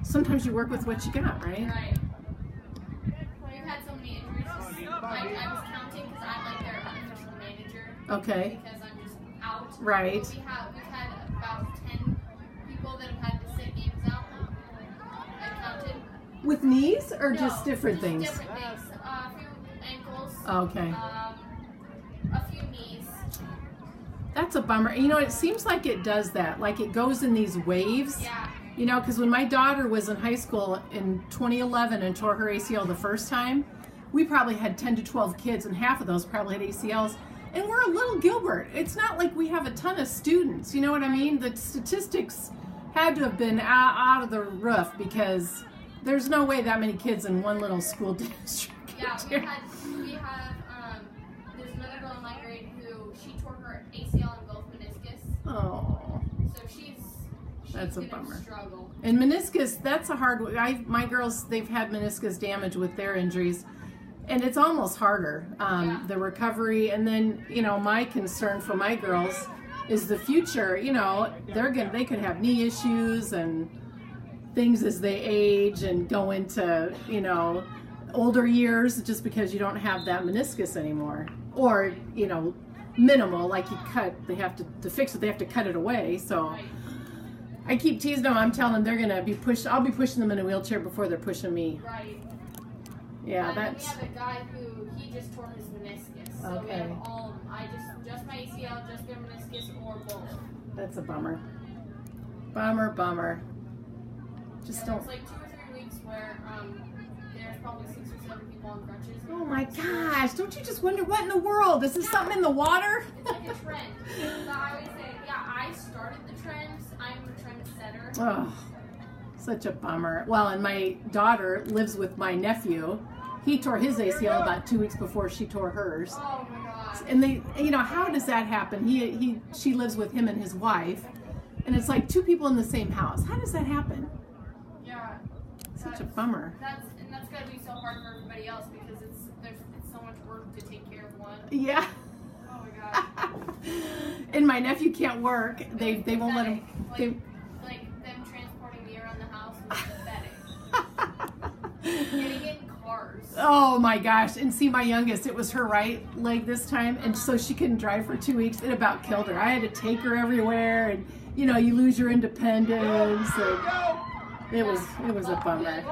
sometimes you work with what you got, right? Right. We've had so many injuries. I was counting because I'm like their unofficial manager. Okay. Because I'm just out. Right. But we've had about 10 people that have had to sit games out. I counted. With knees or No, just different things? Different things. A few ankles. Okay. A few knees. That's a bummer. You know, it seems like it does that. Like it goes in these waves. Yeah. You know, because when my daughter was in high school in 2011 and tore her ACL the first time, we probably had 10 to 12 kids, and half of those probably had ACLs. And we're a little Gilbert. It's not like we have a ton of students. You know what I mean? The statistics had to have been out of the roof because there's no way that many kids in one little school district. Yeah, we have there's another girl in my grade who she tore her ACL and both meniscus. Oh. So she's That's a gonna bummer. struggle. And meniscus, that's a hard one. My girls, they've had meniscus damage with their injuries, and it's almost harder, the recovery. And then, you know, my concern for my girls is the future. You know, they could have knee issues and things as they age and go into, you know, older years just because you don't have that meniscus anymore. Or, you know, minimal, like they have to fix it, they have to cut it away. So I keep teasing them. I'm telling them they're gonna be pushed. I'll be pushing them in a wheelchair before they're pushing me. Right. Yeah, And that's. we have a guy who he just tore his meniscus. So we Okay. have all of them. I just my ACL, just their meniscus, or both. That's a bummer. Bummer. Just Yeah, don't. there's like 2 or 3 weeks where there's probably 6 or 7 people on crutches. Oh my gosh! Don't you just wonder what in the world? Is this something in the water? It's like a trend. But I always say, yeah, I started the trends. I'm the trendsetter. Oh, such a bummer. Well, and my daughter lives with my nephew. He tore his ACL about 2 weeks before she tore hers. Oh my god. And they, you know, how does that happen? She lives with him and his wife, and it's like 2 people in the same house. How does that happen? Yeah. Such a bummer. That's gotta be so hard for everybody else because it's so much work to take care of one. Yeah. Oh my god. And my nephew can't work. They won't let him. Like them transporting me around the house was pathetic. Getting in cars. Oh my gosh. And see, my youngest, it was her right leg this time, and so she couldn't drive for 2 weeks. It about killed her. I had to take her everywhere, and you know, you lose your independence, and it was a bummer.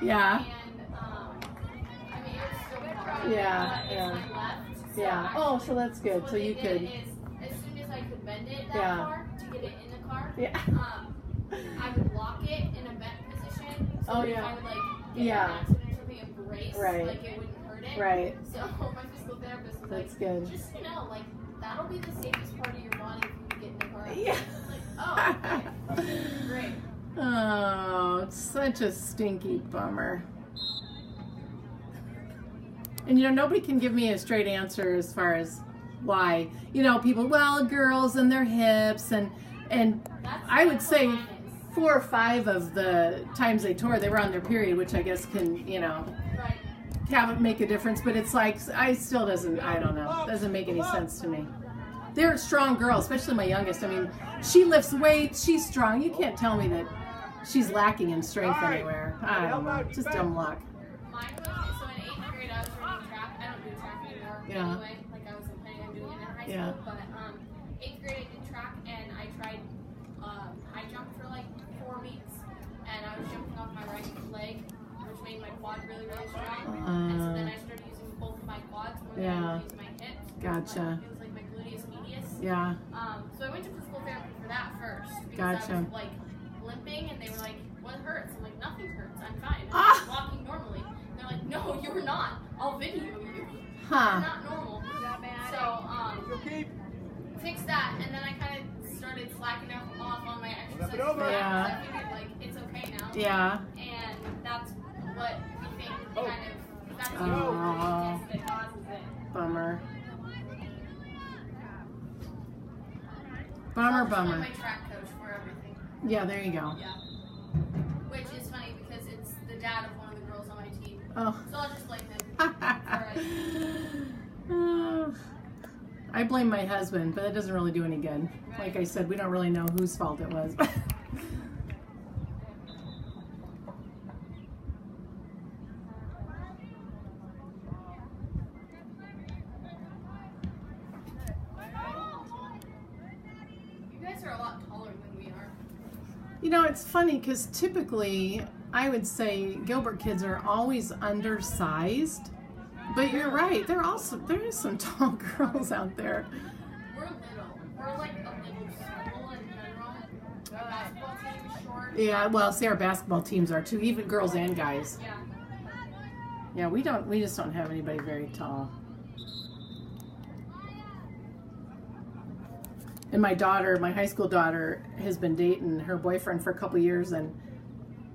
Yeah. I mean, it's still hard. Yeah, It's yeah. my left, so Yeah. Oh, so that's good. what So they you did could. is, as soon as I could bend it that Yeah. far to get it in the car, Yeah. I would lock it in a bent position. So Oh, if yeah. I would like get Yeah. an accident or something, a brace, Right. like it wouldn't hurt it. Right. So my physical therapist was That's like, good. just like that'll be the safest part of your body if you get in the car. Yeah. Like, oh, okay. Great. Oh, it's such a stinky bummer. And you know, nobody can give me a straight answer as far as why. You know, people, well, girls and their hips, and I would say 4 or 5 of the times they tore, they were on their period, which I guess can, you know, make a difference. But it's like, I don't know, doesn't make any sense to me. They're strong girls, especially my youngest. I mean, she lifts weights, she's strong. You can't tell me that she's lacking in strength anywhere. I don't know, just dumb luck. Mine was, so in 8th grade I was running track. I don't do track anymore anyway, like I wasn't planning on doing it in high school, but 8th grade I did track and I tried high jump for like 4 weeks and I was jumping off my right leg, which made my quad really, really strong. And so then I started using both of my quads more than I was using my hips. Gotcha. It was like my gluteus medius. Yeah. So I went to physical therapy for that first because I was like limping and they were like, what hurts? I'm like, nothing hurts, I'm fine. I'm walking normally. And they're like, no, you're not. I'll video you. Huh. You're not normal. So, fixed that, and then I kind of started slacking off on my exercise. Yeah. I figured, like, it's okay now. Yeah. And that's what we think kind of, that's that causes it. Bummer. So I'll just Bummer. let my track coach for everything. Yeah, there you go. Yeah. Which is funny because it's the dad of one of the girls on my team. Oh. So I'll just blame him. I blame my husband, but that doesn't really do any good. Like I said, we don't really know whose fault it was. You know, it's funny because typically I would say Gilbert kids are always undersized, but you're right. There is some tall girls out there. We're little. We're like a little school in general. Our basketball team is short. Yeah, well, see, our basketball teams are too, even girls and guys. Yeah. Yeah, we just don't have anybody very tall. And my daughter, my high school daughter, has been dating her boyfriend for a couple years, and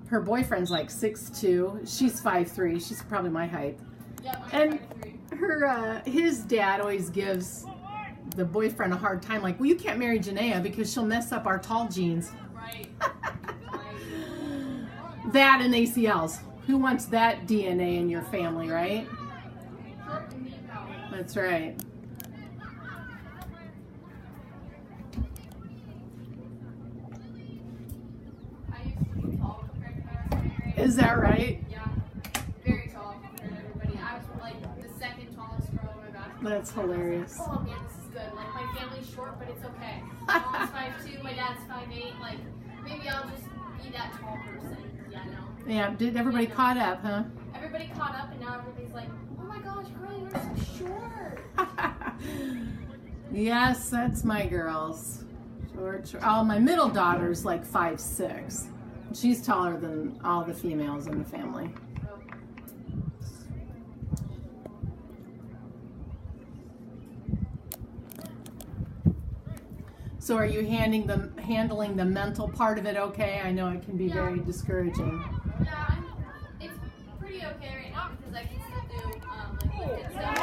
her boyfriend's like 6'2". She's 5'3". She's probably my height. Yep, And his dad always gives the boyfriend a hard time, like, well, you can't marry Janaea because she'll mess up our tall genes. Right. That and ACLs. Who wants that DNA in your family, right? That's right. I used to be tall compared to my second grade. Is that right? Yeah. Very tall compared to everybody. I was like the second tallest girl in my basketball. That's hilarious. Oh man, this is good. Like my family's short, but it's okay. My mom's 5'2", my dad's 5'8". Like maybe I'll just be that tall person. Yeah, no. Yeah, did everybody caught up, huh? Everybody caught up, and now everybody's like, "Oh my gosh, girl, you're so short." Yes, that's my girls. Short. Oh, my middle daughter's like 5'6". She's taller than all the females in the family. So are you handling the mental part of it okay? I know it can be very discouraging. Yeah, it's pretty okay right now because I can still do like the kid stuff.